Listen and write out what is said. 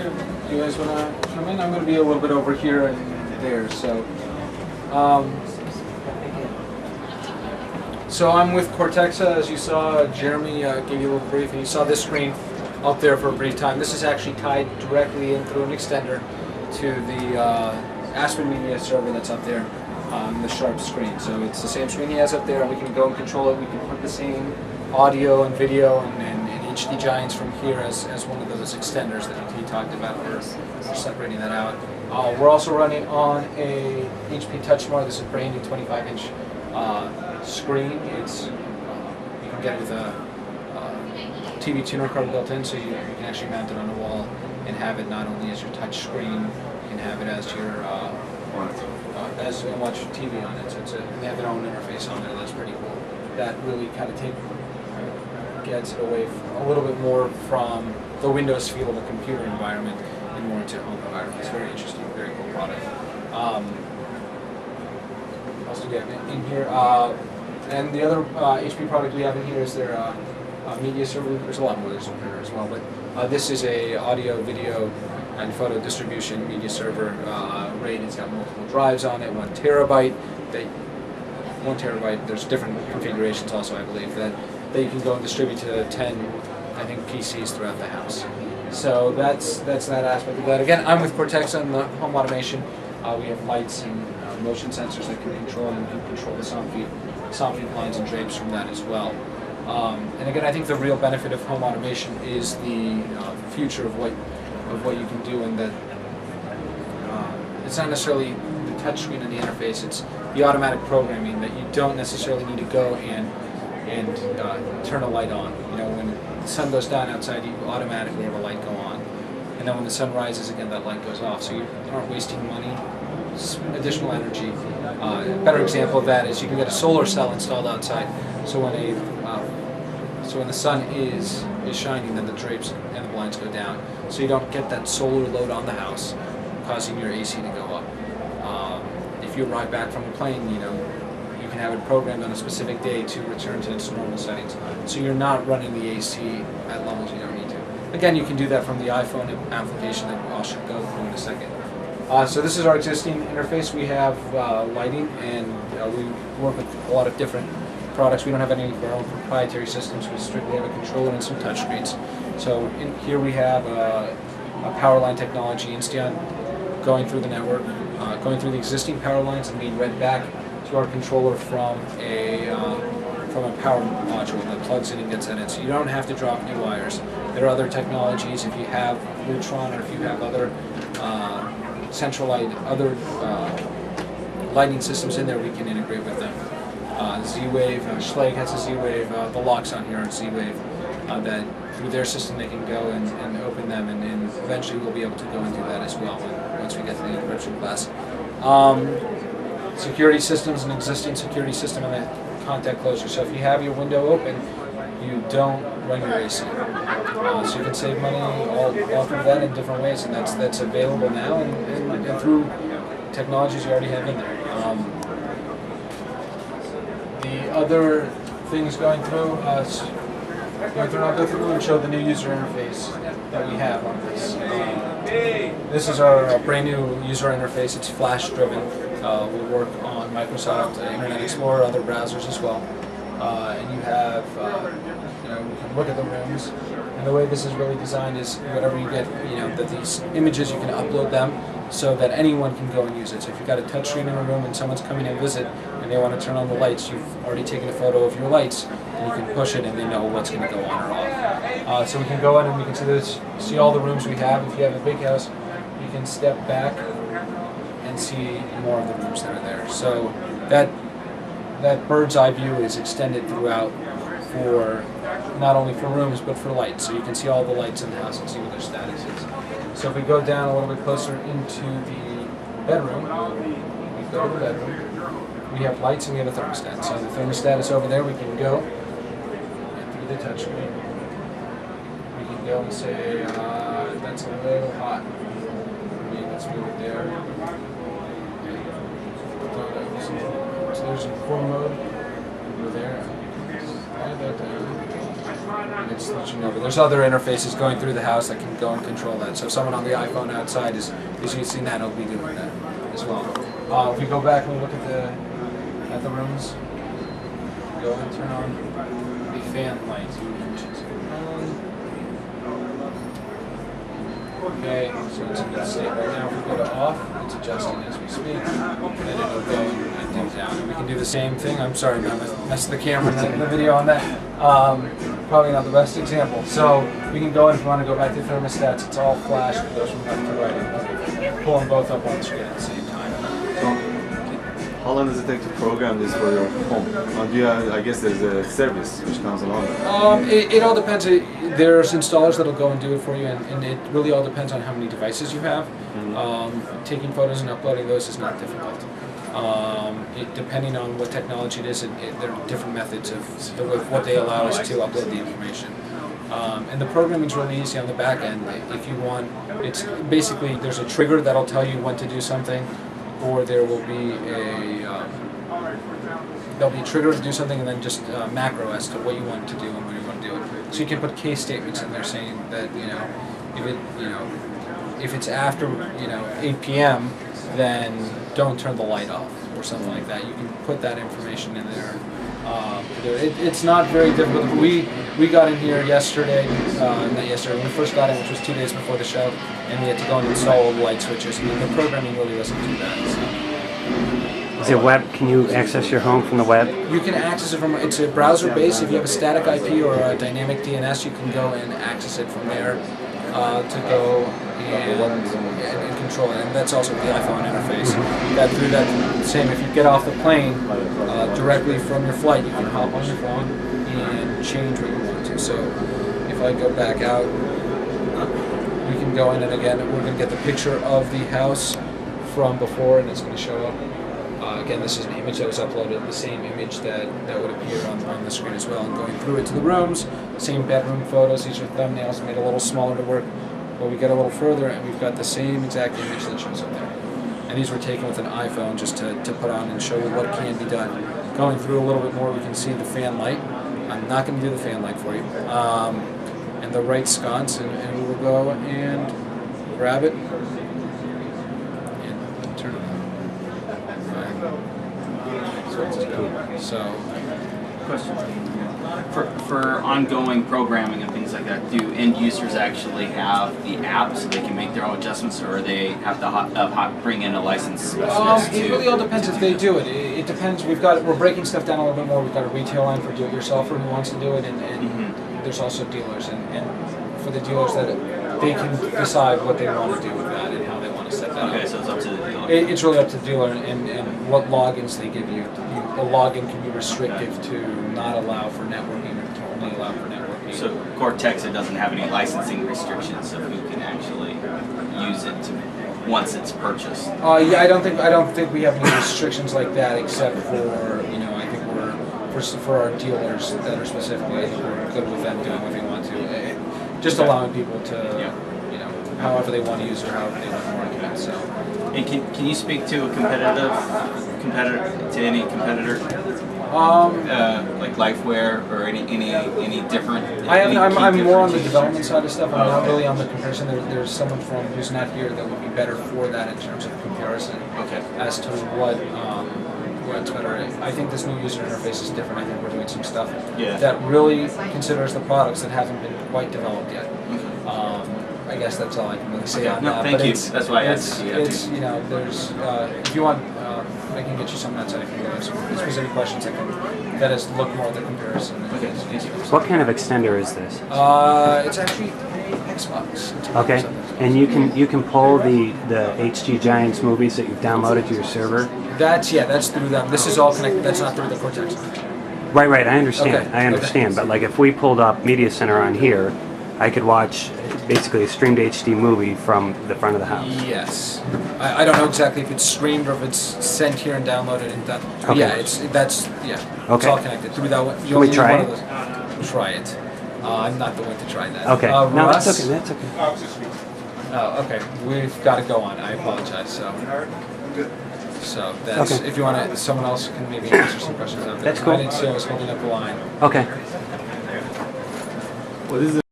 sure. You guys want to come in? I'm going to be a little bit over here and there. So I'm with Cortexa, as you saw. Jeremy gave you a little brief, and you saw this screen up there for a brief time. This is actually tied directly in through an extender to the Aspen Media server that's up there on the Sharp screen. So it's the same screen he has up there, and we can go and control it. We can put the same audio and video and HD Giants from here as one of those extenders that he talked about. We're separating that out. We're also running on a HP TouchSmart. This is a brand new 25-inch screen. It's you can get it with a TV tuner card built in, so you can actually mount it on the wall and have it not only as your touch screen, you can have it as your as you can watch TV on it. So they have their own interface on there. That's pretty cool. That really kind of gets it away a little bit more from the Windows feel of a computer environment and more into a home environment. It's very interesting, very cool product. What else do we have in here? And the other HP product we have in here is their media server. There's a lot more there's over here as well, but this is a audio, video, and photo distribution media server RAID. It's got multiple drives on it, 1 terabyte. 1 terabyte. There's different configurations also, I believe, that you can go and distribute to 10, I think, PCs throughout the house. So that's that aspect of that. Again, I'm with Cortexa on the home automation. We have lights and motion sensors that can control, and can control the sound feed blinds and drapes from that as well. And again, I think the real benefit of home automation is the future of what you can do, and that it's not necessarily the touchscreen and the interface. It's the automatic programming that you don't necessarily need to go and turn a light on. You know, when the sun goes down outside, you automatically have a light go on, and then when the sun rises again, that light goes off. So you aren't wasting money, additional energy. A better example of that is you can get a solar cell installed outside. So when the sun is shining, then the drapes and the blinds go down. So you don't get that solar load on the house, causing your AC to go up. If you arrive back from a plane, you can have it programmed on a specific day to return to its normal settings. So you're not running the AC at levels you don't need to. Again, you can do that from the iPhone application that I should go through in a second. So this is our existing interface. We have lighting, and we work with a lot of different products. We don't have any of our own proprietary systems. We strictly have a controller and some touchscreens. So in here we have a power line technology, Insteon, going through the network, going through the existing power lines and being read back to our controller from a power module that plugs in and gets that in. So you don't have to drop new wires. There are other technologies. If you have Lutron, or if you have other lighting systems in there, we can integrate with them. Z-Wave, Schlage has a Z-Wave, the locks on here are Z-Wave, that through their system they can go and open them, and eventually we'll be able to go and do that as well once we get to the encryption class. Security systems, an existing security system and a contact closure. So if you have your window open, you don't run your AC. So you can save money all through that in different ways, and that's available now and through technologies you already have in there. The other things going through, I'll go through and show the new user interface that we have on this. This is our brand new user interface. It's Flash driven. We work on Microsoft Internet Explorer, other browsers as well. And you have, we can look at the rooms. And the way this is really designed is whatever you get, that these images, you can upload them so that anyone can go and use it. So if you've got a touchscreen in a room and someone's coming to visit and they want to turn on the lights, you've already taken a photo of your lights, and you can push it and they know what's going to go on or off. So we can go in and we can see all the rooms we have. If you have a big house, you can step back and see more of the rooms that are there. So that bird's eye view is extended throughout for not only for rooms but for lights. So you can see all the lights in the house and see what their status is. So if we go down a little bit closer into the bedroom, we go to the bedroom, we have lights and we have a thermostat. So the thermostat is over there. We can go and through the touchscreen, we can go and say, that's a little hot. Let's move it there. So there's a form mode. Go there. Slide that down. And it's switching over. There's other interfaces going through the house that can go and control that. So if someone on the iPhone outside is using that, it'll be doing that as well. If we go back and we look at the rooms, go and turn on the fan light. Okay, so it's in that state right now. If we go to off, it's adjusting as we speak, and it'll go and do down. And we can do the same thing. I'm sorry, I messed the camera and the video on that. Probably not the best example. So we can go in if we want to go back to thermostats. It's all flash. It goes from left to right. Pull them both up on the screen at the same time. So, how long does it take to program this for your home? I guess there's a service which comes along. It all depends. There's installers that'll go and do it for you, and it really all depends on how many devices you have. Taking photos and uploading those is not difficult. Depending on what technology it is, there are different methods of what they allow us to upload the information. And the programming is really easy on the back end. If you want, it's basically there's a trigger that'll tell you when to do something, or there will be there'll be a trigger to do something, and then just macro as to what you want to do and when you want to do it. So you can put case statements in there saying that if it's after 8 p.m. then don't turn the light off or something like that. You can put that information in there. It's not very difficult. We got in here yesterday, not yesterday, when we first got in, which was 2 days before the show, and we had to go and install the light switches, and the programming really wasn't too bad. So. Is it web? Can you access your home from the web? You can access it from, it's a browser base. If you have a static IP or a dynamic DNS, you can go and access it from there to go and control it. And that's also the iPhone interface. Through that same, if you get off the plane directly from your flight, you can hop on your phone and change what you want to. So if I go back out, we can go in, and again, we're going to get the picture of the house from before, and it's going to show up. Again, this is an image that was uploaded, the same image that would appear on the screen as well. And going through it to the rooms, same bedroom photos. These are thumbnails made a little smaller to work. But we get a little further, and we've got the same exact image that shows up there. And these were taken with an iPhone just to put on and show you what can be done. Going through a little bit more, we can see the fan light. I'm not going to do the fan light for you. And the right sconce, and we will go and grab it. So, question. For ongoing programming and things like that, do end users actually have the app so they can make their own adjustments, or they have to bring in a licensed specialist? It really all depends if they do it. It depends. We're breaking stuff down a little bit more. We've got a retail line for do-it-yourselfer who wants to do it, and there's also dealers. And for the dealers, that they can decide what they want to do with that and how they want to set that up. Okay, so it's up to the dealer. It's really up to the dealer and what logins they give you. A login can be restrictive to not allow for networking or to only allow for networking. So Cortex, it doesn't have any licensing restrictions of who can actually use it once it's purchased. Yeah, I don't think we have any restrictions like that, except for I think we're for our dealers that are specifically. I think we're good with them doing what they want to. Just allowing people to however they want to use it or however they want to market it. So. And can you speak to a competitor to any competitor? Like Lifeware or any different? I'm more on the development side of stuff. I'm not really on the comparison. There's someone who's not here that would be better for that in terms of comparison. Okay. As to what's better. I think this new user interface is different. I think we're doing some stuff that really considers the products that haven't been quite developed yet. I guess that's all I can really say on that. Thank you. That's why I asked. There's if you want, I can get you some outside if you have some specific questions. That is look more at the comparison. Okay. What kind of extender is this? It's actually Xbox. Okay, and you can pull the HG Giants movies that you've downloaded to your server. That's through them. This is all connected. That's not through the Cortex. Right. I understand. Okay. I understand. Okay. But like if we pulled up Media Center on here, I could watch basically a streamed HD movie from the front of the house. Yes. I don't know exactly if it's streamed or if it's sent here and downloaded and done. Okay. Yeah, it's all connected through that one. Can we try it? Try it. I'm not the one to try that. Okay. No, Russ? that's okay. Oh, okay. We've got to go on. I apologize. So that's okay. If you want to, someone else can maybe answer some questions out there. That's cool. I didn't see I was holding up the line. Okay. What is